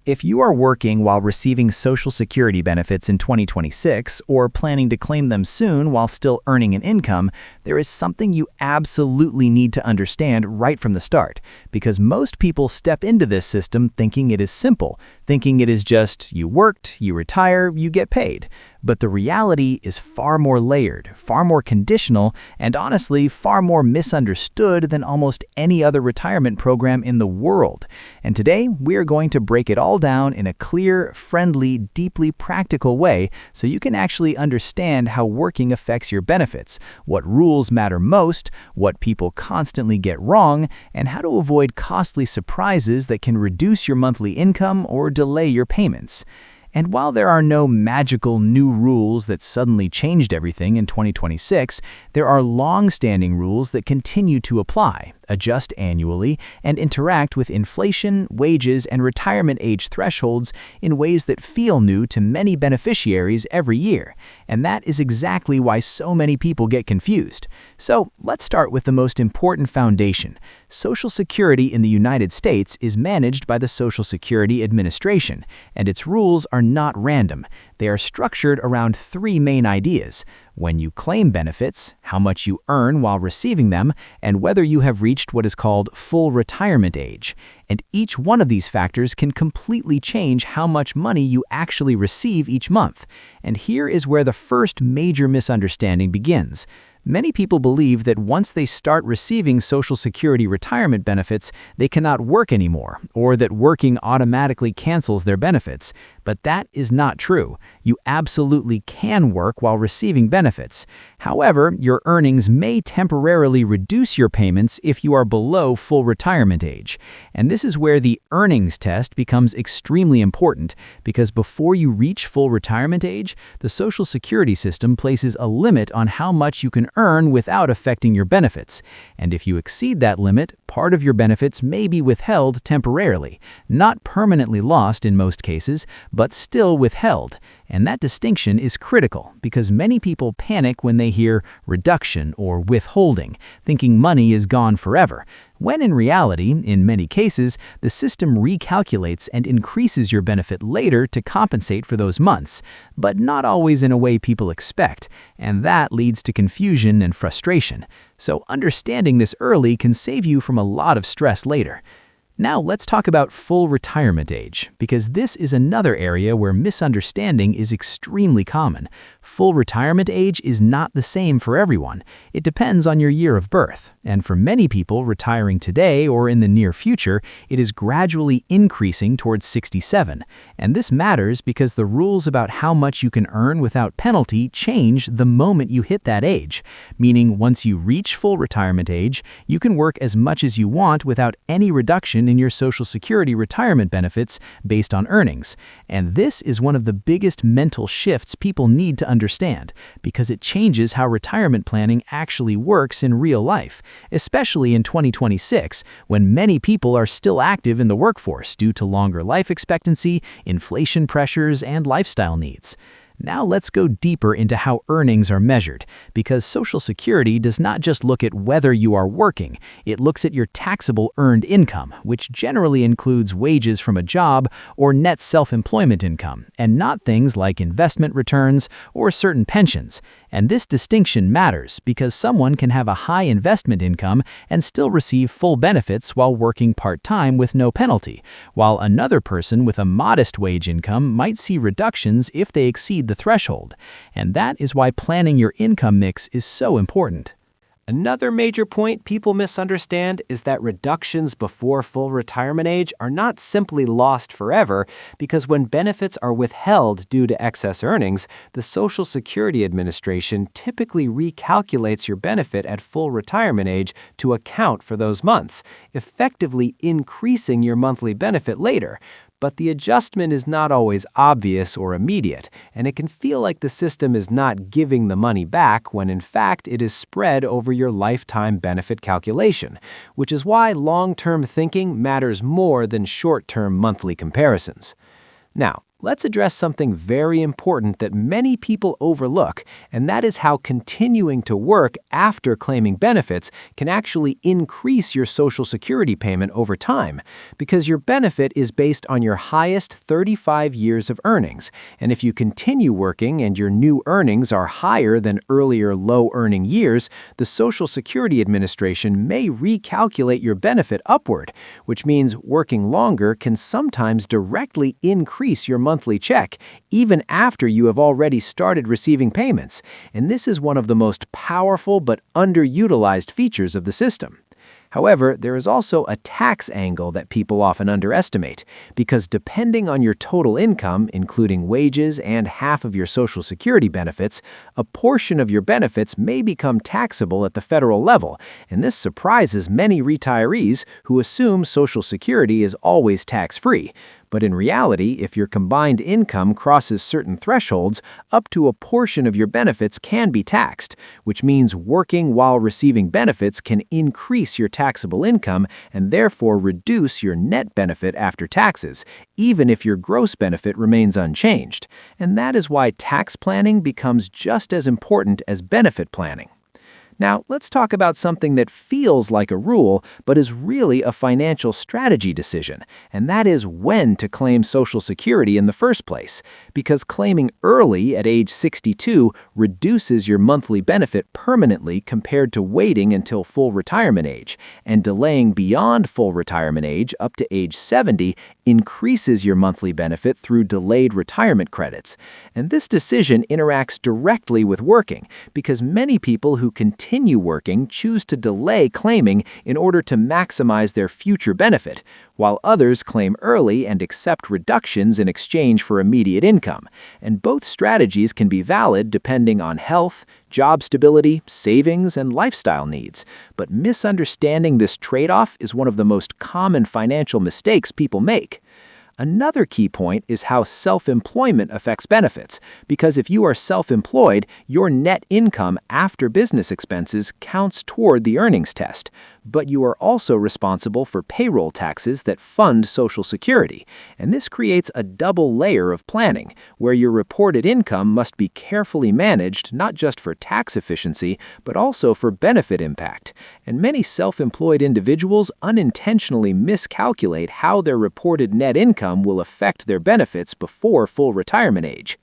If you are working while receiving Social Security benefits in 2026 or planning to claim them soon while still earning an income, there is something you absolutely need to understand right from the start, because most people step into this system thinking it is simple, thinking it is just you worked, you retire, you get paid. But the reality is far more layered, far more conditional, and honestly, far more misunderstood than almost any other retirement program in the world. And today, we are going to break it all down in a clear, friendly, deeply practical way so you can actually understand how working affects your benefits, what rules matter most, what people constantly get wrong, and how to avoid costly surprises that can reduce your monthly income or delay your payments. And while there are no magical new rules that suddenly changed everything in 2026, there are long-standing rules that continue to apply, adjust annually, and interact with inflation, wages, and retirement age thresholds in ways that feel new to many beneficiaries every year. And that is exactly why so many people get confused. So let's start with the most important foundation. Social Security in the United States is managed by the Social Security Administration, and its rules are not random. They are structured around three main ideas: when you claim benefits, how much you earn while receiving them, and whether you have reached what is called full retirement age. And each one of these factors can completely change how much money you actually receive each month. And here is where the first major misunderstanding begins. Many people believe that once they start receiving Social Security retirement benefits, they cannot work anymore, or that working automatically cancels their benefits. But that is not true. You absolutely can work while receiving benefits. However, your earnings may temporarily reduce your payments if you are below full retirement age. And this is where the earnings test becomes extremely important, because before you reach full retirement age, the Social Security system places a limit on how much you can earn without affecting your benefits. And if you exceed that limit, part of your benefits may be withheld temporarily, not permanently lost in most cases, but still withheld. And that distinction is critical because many people panic when they hear reduction or withholding, thinking money is gone forever, when in reality, in many cases, the system recalculates and increases your benefit later to compensate for those months, but not always in a way people expect, and that leads to confusion and frustration. So understanding this early can save you from a lot of stress later. Now let's talk about full retirement age, because this is another area where misunderstanding is extremely common. Full retirement age is not the same for everyone. It depends on your year of birth, and for many people retiring today or in the near future, it is gradually increasing towards 67. And this matters because the rules about how much you can earn without penalty change the moment you hit that age, meaning once you reach full retirement age, you can work as much as you want without any reduction in your Social Security retirement benefits based on earnings. And this is one of the biggest mental shifts people need to understand, because it changes how retirement planning actually works in real life, especially in 2026, when many people are still active in the workforce due to longer life expectancy, inflation pressures, and lifestyle needs. Now let's go deeper into how earnings are measured, because Social Security does not just look at whether you are working, it looks at your taxable earned income, which generally includes wages from a job or net self-employment income, and not things like investment returns or certain pensions. And this distinction matters because someone can have a high investment income and still receive full benefits while working part-time with no penalty, while another person with a modest wage income might see reductions if they exceed the threshold. And that is why planning your income mix is so important. Another major point people misunderstand is that reductions before full retirement age are not simply lost forever, because when benefits are withheld due to excess earnings, the Social Security Administration typically recalculates your benefit at full retirement age to account for those months, effectively increasing your monthly benefit later. But the adjustment is not always obvious or immediate, and it can feel like the system is not giving the money back when in fact it is spread over your lifetime benefit calculation, which is why long-term thinking matters more than short-term monthly comparisons. Now, let's address something very important that many people overlook, and that is how continuing to work after claiming benefits can actually increase your Social Security payment over time, because your benefit is based on your highest 35 years of earnings. And if you continue working and your new earnings are higher than earlier low-earning years, the Social Security Administration may recalculate your benefit upward, which means working longer can sometimes directly increase your monthly check, even after you have already started receiving payments. And this is one of the most powerful but underutilized features of the system. However, there is also a tax angle that people often underestimate, because depending on your total income, including wages and half of your Social Security benefits, a portion of your benefits may become taxable at the federal level, and this surprises many retirees who assume Social Security is always tax-free. But in reality, if your combined income crosses certain thresholds, up to a portion of your benefits can be taxed, which means working while receiving benefits can increase your taxable income and therefore reduce your net benefit after taxes, even if your gross benefit remains unchanged. And that is why tax planning becomes just as important as benefit planning. Now, let's talk about something that feels like a rule, but is really a financial strategy decision, and that is when to claim Social Security in the first place, because claiming early at age 62 reduces your monthly benefit permanently compared to waiting until full retirement age, and delaying beyond full retirement age up to age 70 increases your monthly benefit through delayed retirement credits. And this decision interacts directly with working, because many people who continue working choose to delay claiming in order to maximize their future benefit, while others claim early and accept reductions in exchange for immediate income. And both strategies can be valid depending on health, job stability, savings, and lifestyle needs. But misunderstanding this trade-off is one of the most common financial mistakes people make. Another key point is how self-employment affects benefits, because if you are self-employed, your net income after business expenses counts toward the earnings test, but you are also responsible for payroll taxes that fund Social Security, and this creates a double layer of planning, where your reported income must be carefully managed not just for tax efficiency, but also for benefit impact. And many self-employed individuals unintentionally miscalculate how their reported net income will affect their benefits before full retirement age.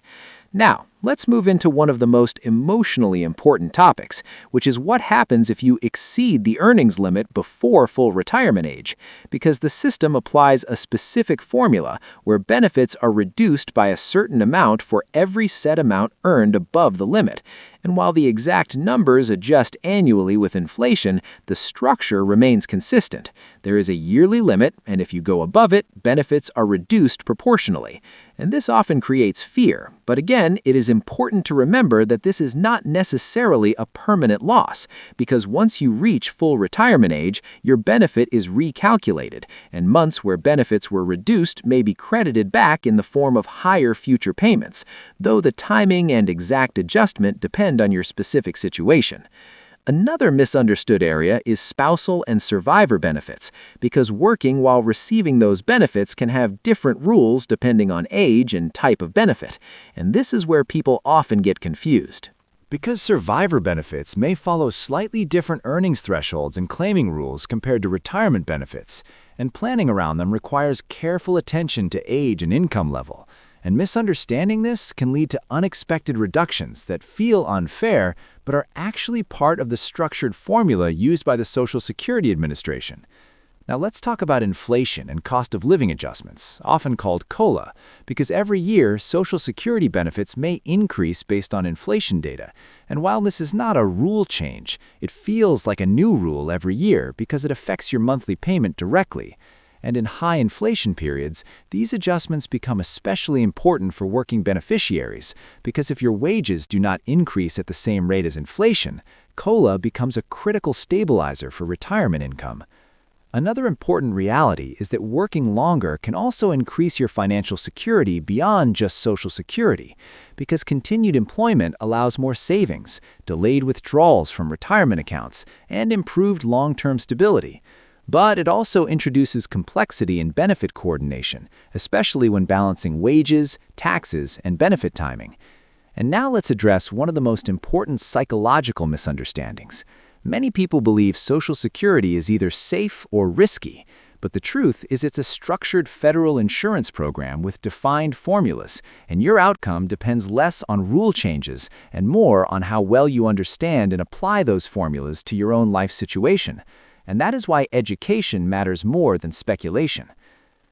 Now, let's move into one of the most emotionally important topics, which is what happens if you exceed the earnings limit before full retirement age, because the system applies a specific formula where benefits are reduced by a certain amount for every set amount earned above the limit. And while the exact numbers adjust annually with inflation, the structure remains consistent. There is a yearly limit, and if you go above it, benefits are reduced proportionally. And this often creates fear, but again, it is important to remember that this is not necessarily a permanent loss, because once you reach full retirement age, your benefit is recalculated, and months where benefits were reduced may be credited back in the form of higher future payments, though the timing and exact adjustment depend on your specific situation. Another misunderstood area is spousal and survivor benefits, because working while receiving those benefits can have different rules depending on age and type of benefit, and this is where people often get confused. Because survivor benefits may follow slightly different earnings thresholds and claiming rules compared to retirement benefits, and planning around them requires careful attention to age and income level. And misunderstanding this can lead to unexpected reductions that feel unfair but are actually part of the structured formula used by the Social Security Administration. Now let's talk about inflation and cost of living adjustments, often called COLA, because every year Social Security benefits may increase based on inflation data. And while this is not a rule change, it feels like a new rule every year because it affects your monthly payment directly. And in high inflation periods, these adjustments become especially important for working beneficiaries, because if your wages do not increase at the same rate as inflation, COLA becomes a critical stabilizer for retirement income. Another important reality is that working longer can also increase your financial security beyond just Social Security, because continued employment allows more savings, delayed withdrawals from retirement accounts, and improved long-term stability. But it also introduces complexity in benefit coordination, especially when balancing wages, taxes, and benefit timing. And now let's address one of the most important psychological misunderstandings. Many people believe Social Security is either safe or risky, but the truth is it's a structured federal insurance program with defined formulas, and your outcome depends less on rule changes and more on how well you understand and apply those formulas to your own life situation. And that is why education matters more than speculation.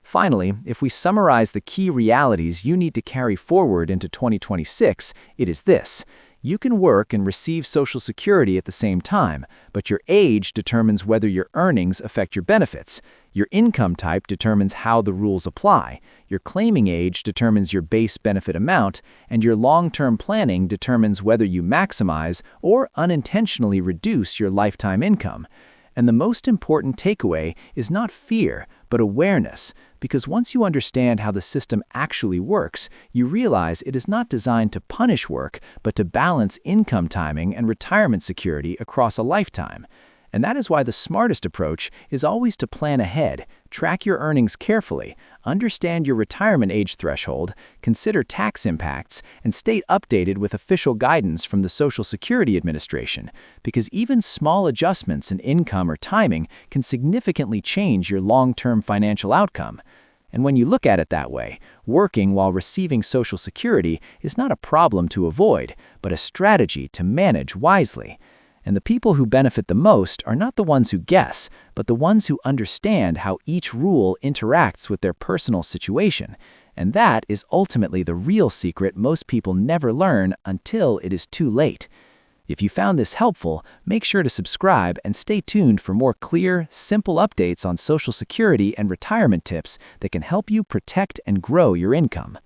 Finally, if we summarize the key realities you need to carry forward into 2026, it is this. You can work and receive Social Security at the same time, but your age determines whether your earnings affect your benefits. Your income type determines how the rules apply. Your claiming age determines your base benefit amount, and your long-term planning determines whether you maximize or unintentionally reduce your lifetime income. And the most important takeaway is not fear, but awareness, because once you understand how the system actually works, you realize it is not designed to punish work, but to balance income timing and retirement security across a lifetime. And that is why the smartest approach is always to plan ahead, track your earnings carefully, understand your retirement age threshold, consider tax impacts, and stay updated with official guidance from the Social Security Administration, because even small adjustments in income or timing can significantly change your long-term financial outcome. And when you look at it that way, working while receiving Social Security is not a problem to avoid, but a strategy to manage wisely. And the people who benefit the most are not the ones who guess, but the ones who understand how each rule interacts with their personal situation. And that is ultimately the real secret most people never learn until it is too late. If you found this helpful, make sure to subscribe and stay tuned for more clear, simple updates on Social Security and retirement tips that can help you protect and grow your income.